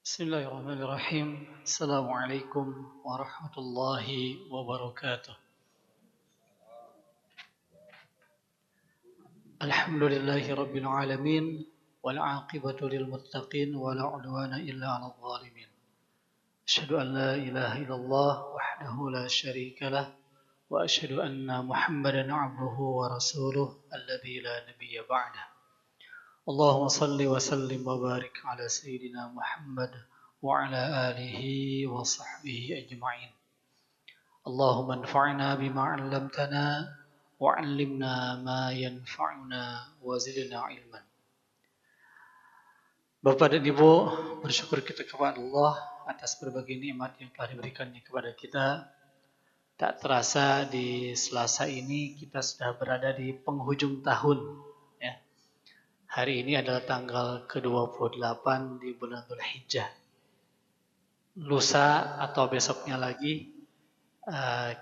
Bismillahirrahmanirrahim. Assalamualaikum warahmatullahi wabarakatuh. Alhamdulillahi rabbil alamin wal aqibatu lil muttaqin wala udwana illa 'alal zalimin. Asyhadu an la ilaha illallah wahdahu la syarika lah wa asyhadu anna Muhammadan 'abduhu wa rasuluh alladzi la nabiyya ba'dah. Allahumma salli wa sallim wa barik ala sayyidina Muhammad wa ala alihi wa sahbihi ajma'in. Allahumma anfa'na bima 'allamtana wa 'allimna ma yanfa'una wa zidna ilman. Bapak dan Ibu, bersyukur kita kepada Allah atas berbagai nikmat yang telah diberikannya kepada kita. Tak terasa di Selasa ini kita sudah berada di penghujung tahun. Ya. Hari ini adalah tanggal ke-28 di bulan Dzulhijjah. Lusa atau besoknya lagi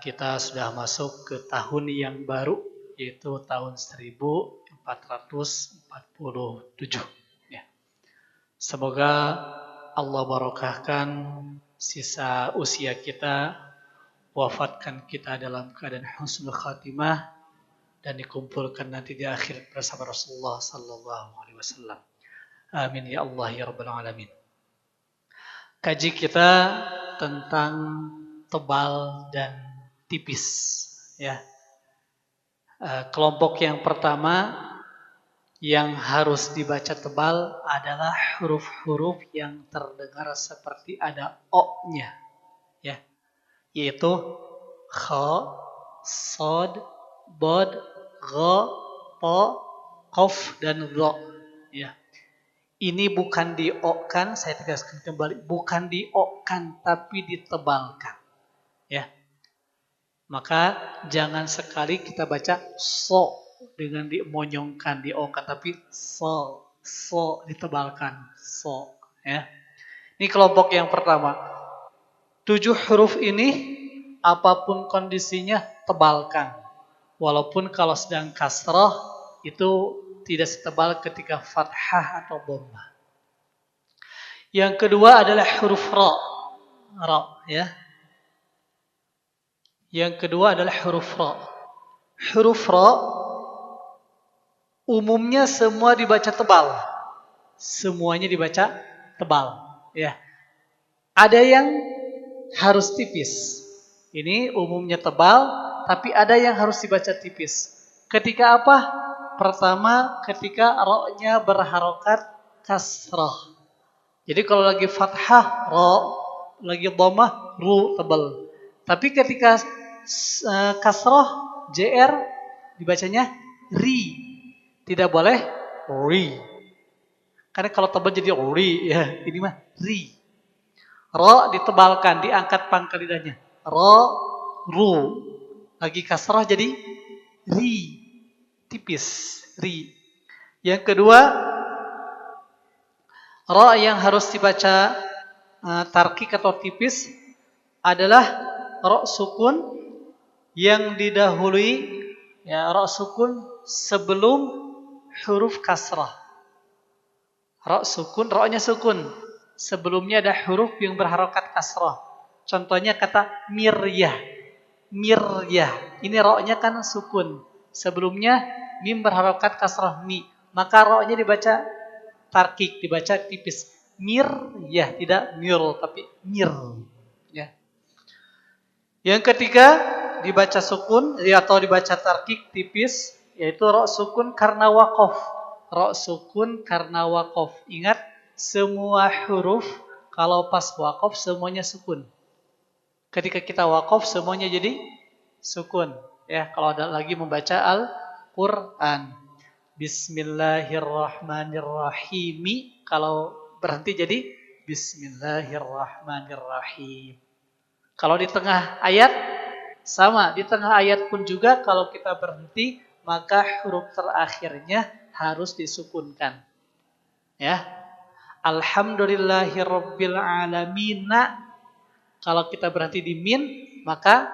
kita sudah masuk ke tahun yang baru, yaitu tahun 1447. Ya. Semoga Allah barokahkan sisa usia kita, wafatkan kita dalam keadaan husnul khatimah, dan dikumpulkan nanti di akhir bersama Rasulullah sallallahu alaihi wasallam. Amin ya Allah ya rabbal alamin. Kaji kita tentang tebal dan tipis, ya. Kelompok yang pertama yang harus dibaca tebal adalah huruf-huruf yang terdengar seperti ada o-nya, ya. Yaitu kha, shad, bod, gha, ta, qaf dan dha, ya. Ini bukan di-o-kan, saya tegaskan kembali, bukan di-o-kan tapi ditebalkan. Ya. Maka jangan sekali kita baca so dengan dimonyongkan, di-o-kan, tapi so ditebalkan, so, ya. Ini kelompok yang pertama. 7 huruf ini apapun kondisinya tebalkan. Walaupun kalau sedang kasrah itu tidak setebal ketika fathah atau dhammah. Yang kedua adalah huruf ra, ya. Yang kedua adalah huruf ra. Huruf ra umumnya semua dibaca tebal. Semuanya dibaca tebal, ya. Ada yang harus tipis. Ini umumnya tebal, tapi ada yang harus dibaca tipis. Ketika apa? Pertama, ketika ra-nya berharokat kasrah. Jadi kalau lagi fathah, ra, lagi dhammah, ru, tebal. Tapi ketika kasrah, jr, dibacanya ri. Tidak boleh ri. Karena kalau tebal jadi ri, ya. Ini mah ri. Ra ditebalkan, diangkat pangkal lidahnya. Ra, ru. Lagi kasrah jadi ri. Tipis, ri. Yang kedua, ra yang harus dibaca tarkik atau tipis adalah ra sukun yang didahului, ya, ra sukun sebelum huruf kasrah. Ra sukun, ra-nya sukun. Sebelumnya ada huruf yang berharokat kasrah. Contohnya kata miryah. Miryah. Ini ra-nya kan sukun. Sebelumnya mim berharokat kasrah mi. Maka ra-nya dibaca tarkik, dibaca tipis. Miryah, tidak mir, tapi mir. Ya. Yang ketiga dibaca sukun atau dibaca tarkik tipis, yaitu ra sukun karena waqaf. Ra sukun karena waqaf. Ingat, semua huruf kalau pas waqaf semuanya sukun. Ketika kita waqaf semuanya jadi sukun. Ya, kalau ada lagi membaca Al-Qur'an. Bismillahirrahmanirrahim. Kalau berhenti jadi Bismillahirrahmanirrahim. Kalau di tengah ayat sama, di tengah ayat pun juga kalau kita berhenti maka huruf terakhirnya harus disukunkan. Ya. Alhamdulillahirabbil alamin. Kalau kita berhenti di min, maka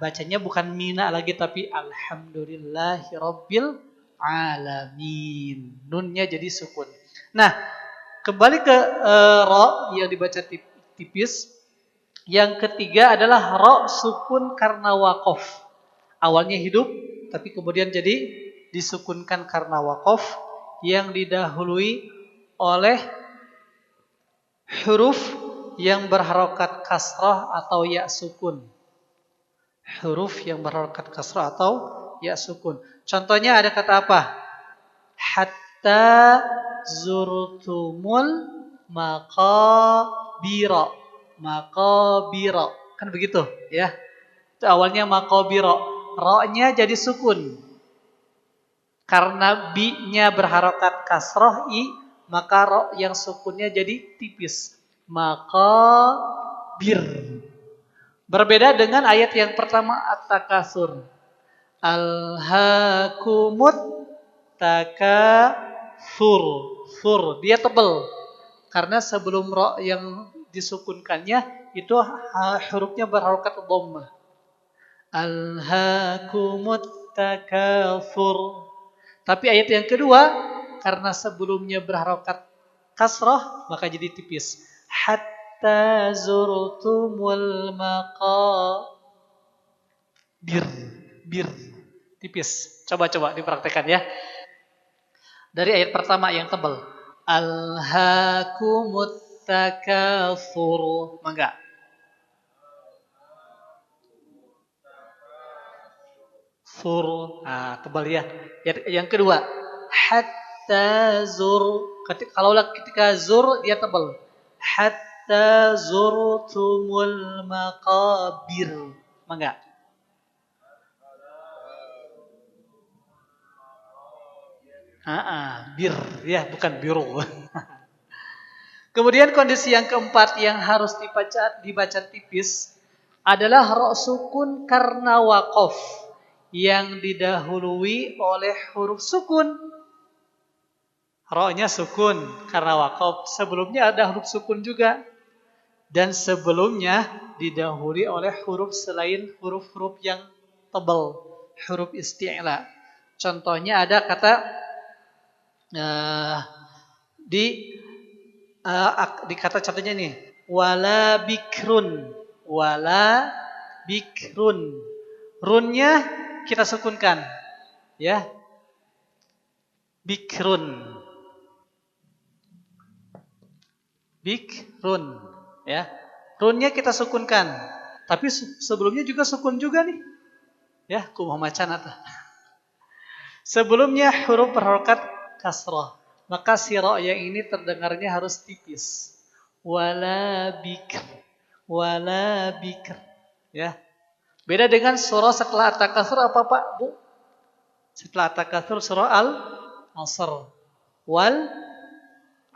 bacanya bukan mina lagi tapi alhamdulillahirabbil alamin. Nunnya jadi sukun. Nah, Kembali ke ro yang dibaca tipis. Yang ketiga adalah ro sukun karena wakof. Awalnya hidup, tapi kemudian jadi disukunkan karena wakof yang didahului oleh huruf yang berharokat kasrah atau ya sukun. Huruf yang berharokat kasrah atau ya sukun. Contohnya ada kata apa? Hatta zurtumul maqabira. Maqabira. Kan begitu ya. Itu awalnya maqabira. Ro-nya jadi sukun. Karena bi-nya berharokat kasroh i, maka ro yang sukunnya jadi tipis. Maqabir. Berbeda dengan ayat yang pertama at-takasur. Alhaakumut takasur. Sur, dia tebal. Karena sebelum ro yang disukunkannya itu hurufnya berharokat dhammah. Alhaakumut takasur. Tapi ayat yang kedua, karena sebelumnya berharokat kasrah, maka jadi tipis. Hatta zurtumul maqabir. Bir. Tipis. Coba-coba dipraktekkan ya. Dari ayat pertama yang tebal. Alhaakumut takatsur. Mangga. Sur. Nah, tebal ya. Yang kedua, hatta zur. Ketika zur dia tebal. Hatta zurtumul maqabir. Mangga. Bir ya, bukan biru. Kemudian kondisi yang keempat yang harus dibaca tipis adalah ro sukun karena wakof yang didahului oleh huruf sukun. Ro-nya sukun karena wakof. Sebelumnya ada huruf sukun juga. Dan sebelumnya didahului oleh huruf selain huruf-huruf yang tebal. Huruf isti'la. Contohnya ada kata di kata contohnya nih. Wala bikrun. Wala bikrun. Runnya kita sukunkan. Ya. Bikrun. Bikrun. Ya. Runnya kita sukunkan. Tapi sebelumnya juga sukun juga nih. Ya, kumaha macan atau. Sebelumnya huruf berharokat kasrah. Maka si ro yang ini terdengarnya harus tipis. Wala bikr. Wala bikr. Ya. Beda dengan surah setelah at-takasur apa Pak, Bu? Setelah at-takasur surah al-asr. Wal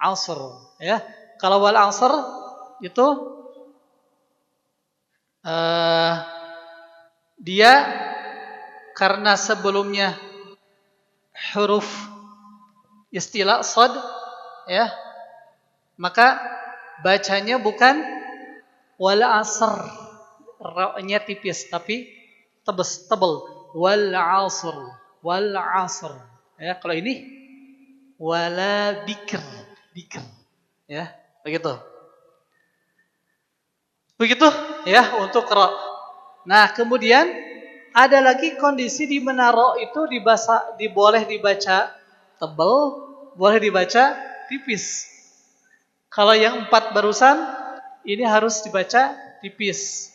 asr, ya. Kalau wal asr itu dia karena sebelumnya huruf istilah shad, ya, maka bacanya bukan wal asr, ra-nya tipis tapi tebal, wal asr, wal asr. Ya, kalau ini wala bikr, ya, begitu. Begitu ya untuk ra. Nah, kemudian ada lagi kondisi di mana ra itu boleh dibaca tebal, boleh dibaca tipis. Kalau yang 4 barusan ini harus dibaca tipis.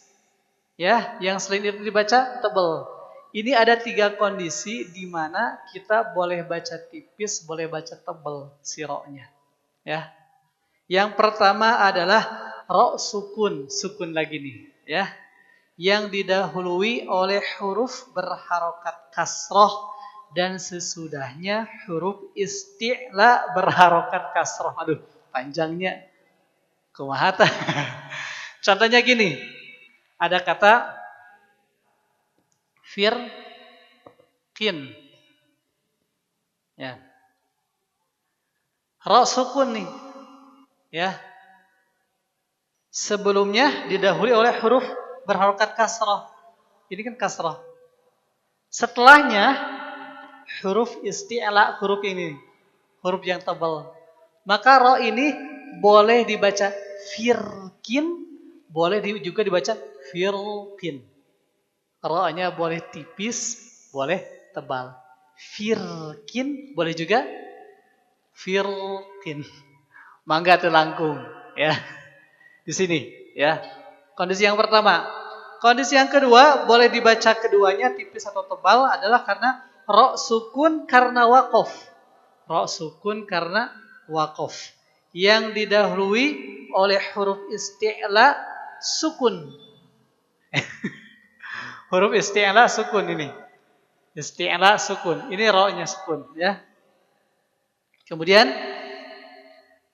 Ya, yang selain itu dibaca tebal. Ini ada 3 kondisi di mana kita boleh baca tipis, boleh baca tebal si ra-nya. Ya. Yang pertama adalah ra sukun lagi nih, ya. Yang didahului oleh huruf berharokat kasroh dan sesudahnya huruf isti'la berharokat kasroh. Aduh, panjangnya kumaha tah. Contohnya gini. Ada kata firqin. Ya. Ra sukun nih. Ya. Sebelumnya didahului oleh huruf berharokat kasrah. Ini kan kasrah. Setelahnya huruf isti'la, huruf ini. Huruf yang tebal. Maka ro ini boleh dibaca firkin, boleh juga dibaca firkin. Ro-nya boleh tipis, boleh tebal. Firkin boleh juga firkin. Mangga telangkung ya. Di sini ya. Kondisi yang pertama. Kondisi yang kedua, boleh dibaca keduanya tipis atau tebal adalah karena ro sukun karena wakof. Ro sukun karena wakof. Yang didahului oleh huruf isti'la sukun. Huruf isti'la sukun ini. Isti'la sukun. Ini ro-nya sukun ya. Kemudian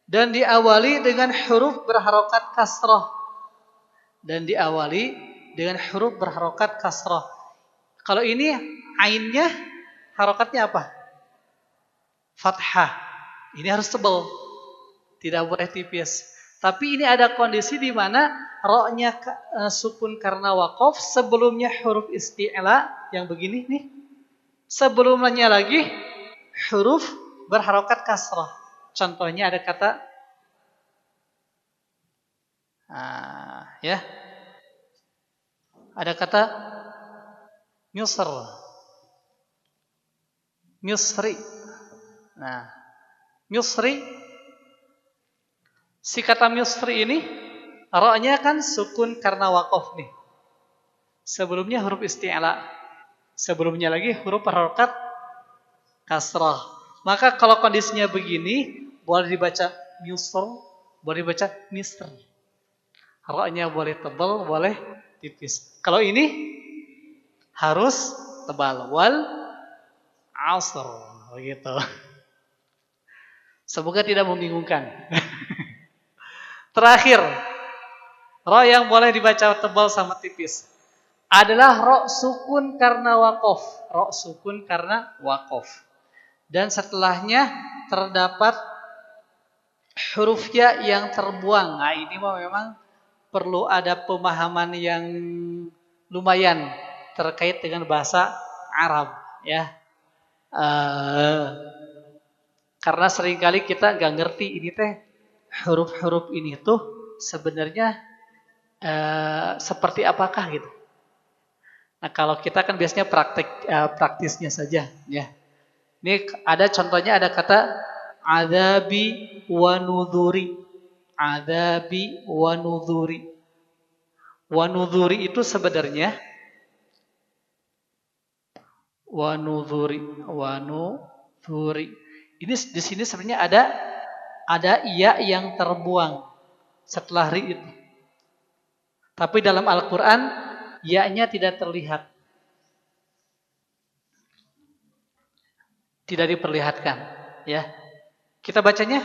dan diawali dengan huruf berharokat kasroh. Dan diawali dengan huruf berharokat kasroh. Kalau ini ainnya harokatnya apa? Fathah. Ini harus tebal. Tidak boleh tipis. Tapi ini ada kondisi di mana ro-nya sukun karena wakof. Sebelumnya huruf isti'la yang begini nih. Sebelumnya lagi huruf berharokat kasroh. Contohnya ada kata ya. Ada kata Misr. Misri. Nah, Misri. Si kata Misri ini ro-nya kan sukun karena wakof nih. Sebelumnya huruf isti'la. Sebelumnya lagi huruf harokat kasrah. Maka kalau kondisinya begini, boleh dibaca Misr, boleh dibaca Misr. Ro-nya boleh tebal, boleh tipis. Kalau ini harus tebal. Wal asr. Begitu. Semoga tidak membingungkan. Terakhir, ro yang boleh dibaca tebal sama tipis adalah ro sukun karena wakof. Ro sukun karena wakof. Dan setelahnya terdapat huruf ya yang terbuang. Nah ini memang perlu ada pemahaman yang lumayan terkait dengan bahasa Arab ya. Karena seringkali kita nggak ngerti ini teh huruf-huruf ini tuh sebenarnya seperti apakah gitu. Nah kalau kita kan biasanya praktisnya saja ya. Ini ada contohnya, ada kata adabi wa nudhuri. Adabi wa nudhuri. Wa nudhuri itu sebenarnya wa nudhuri. Ini di sini sebenarnya ada iya yang terbuang setelah ri itu. Tapi dalam Al-Qur'an ya-nya tidak terlihat. Tidak diperlihatkan ya. Kita bacanya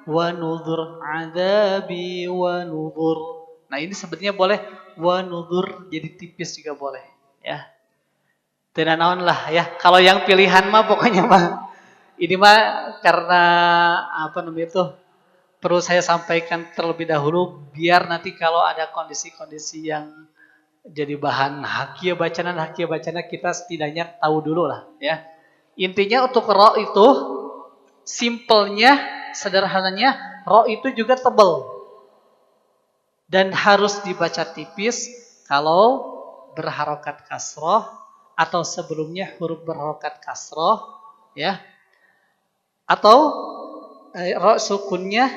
wa nudhur, adabi wa nudhur. Nah, ini sebenarnya boleh wa nudhur jadi tipis juga boleh ya. Tidak naon lah ya. Kalau yang pilihan mah pokoknya mah ini mah karena apa namanya itu perlu saya sampaikan terlebih dahulu biar nanti kalau ada kondisi-kondisi yang jadi bahan hakia bacana kita setidaknya tahu dulu lah ya. Intinya untuk ro itu simpelnya, sederhananya ro itu juga tebal dan harus dibaca tipis kalau berharokat kasroh atau sebelumnya huruf berharokat kasroh ya, atau ro sukunnya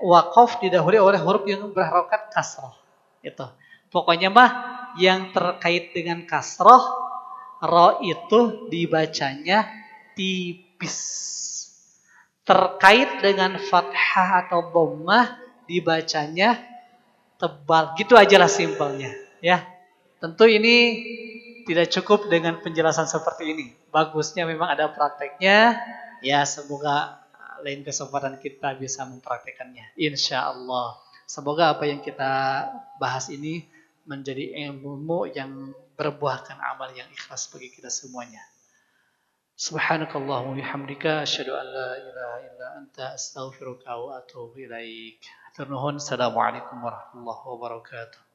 wakof didahului oleh huruf yang berharokat kasroh. Itu pokoknya mah yang terkait dengan kasroh ro itu dibacanya tipis. Terkait dengan fathah atau dhammah dibacanya tebal. Gitu aja lah simpelnya ya. Tentu ini tidak cukup dengan penjelasan seperti ini. Bagusnya memang ada prakteknya. Ya semoga lain kesempatan kita bisa mempraktekannya. Insya Allah. Semoga apa yang kita bahas ini menjadi ilmu yang berbuahkan amal yang ikhlas bagi kita semuanya. Subhanakallahumma bihamdika asyhadu an la ilaha illa anta astaghfiruka wa atubu ilaik. Assalamualaikum warahmatullahi wabarakatuh.